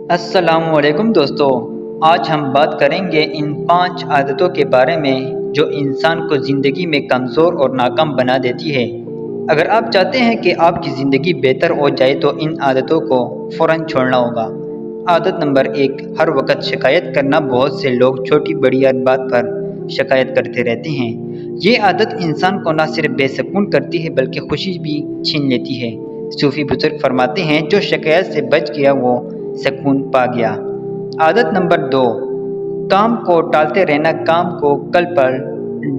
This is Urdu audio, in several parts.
السلام علیکم دوستو، آج ہم بات کریں گے ان 5 عادتوں کے بارے میں جو انسان کو زندگی میں کمزور اور ناکام بنا دیتی ہے۔ اگر آپ چاہتے ہیں کہ آپ کی زندگی بہتر ہو جائے تو ان عادتوں کو فوراً چھوڑنا ہوگا۔ عادت نمبر 1، ہر وقت شکایت کرنا۔ بہت سے لوگ چھوٹی بڑی ہر بات پر شکایت کرتے رہتے ہیں۔ یہ عادت انسان کو نہ صرف بے سکون کرتی ہے بلکہ خوشی بھی چھین لیتی ہے۔ صوفی بزرگ فرماتے ہیں، جو شکایت سے بچ گیا وہ سکون پا گیا۔ عادت نمبر 2، کام کو ٹالتے رہنا۔ کام کو کل پر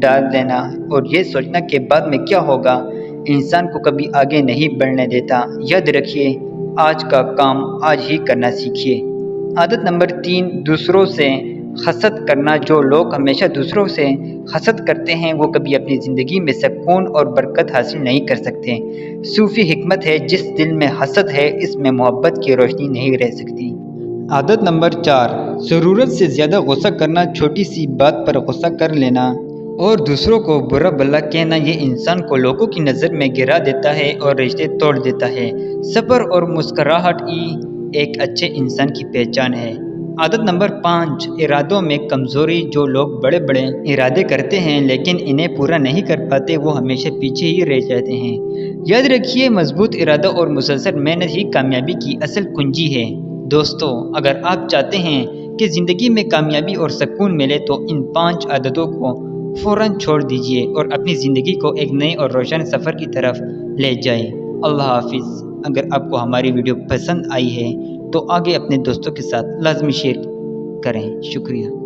ڈال دینا اور یہ سوچنا کہ بعد میں کیا ہوگا انسان کو کبھی آگے نہیں بڑھنے دیتا۔ یاد رکھیے، آج کا کام آج ہی کرنا سیکھیے۔ عادت نمبر 3، دوسروں سے حسد کرنا۔ جو لوگ ہمیشہ دوسروں سے حسد کرتے ہیں وہ کبھی اپنی زندگی میں سکون اور برکت حاصل نہیں کر سکتے۔ صوفی حکمت ہے، جس دل میں حسد ہے اس میں محبت کی روشنی نہیں رہ سکتی۔ عادت نمبر 4، ضرورت سے زیادہ غصہ کرنا۔ چھوٹی سی بات پر غصہ کر لینا اور دوسروں کو برا بھلا کہنا یہ انسان کو لوگوں کی نظر میں گرا دیتا ہے اور رشتے توڑ دیتا ہے۔ صبر اور مسکراہٹ ہی ایک اچھے انسان کی پہچان ہے۔ عادت نمبر 5، ارادوں میں کمزوری۔ جو لوگ بڑے بڑے ارادے کرتے ہیں لیکن انہیں پورا نہیں کر پاتے وہ ہمیشہ پیچھے ہی رہ جاتے ہیں۔ یاد رکھیے، مضبوط ارادہ اور مسلسل محنت ہی کامیابی کی اصل کنجی ہے۔ دوستو، اگر آپ چاہتے ہیں کہ زندگی میں کامیابی اور سکون ملے تو ان 5 عادتوں کو فوراً چھوڑ دیجیے اور اپنی زندگی کو ایک نئے اور روشن سفر کی طرف لے جائیں۔ اللہ حافظ۔ اگر آپ کو ہماری ویڈیو پسند آئی ہے تو آگے اپنے دوستوں کے ساتھ لازمی شیئر کریں۔ شکریہ۔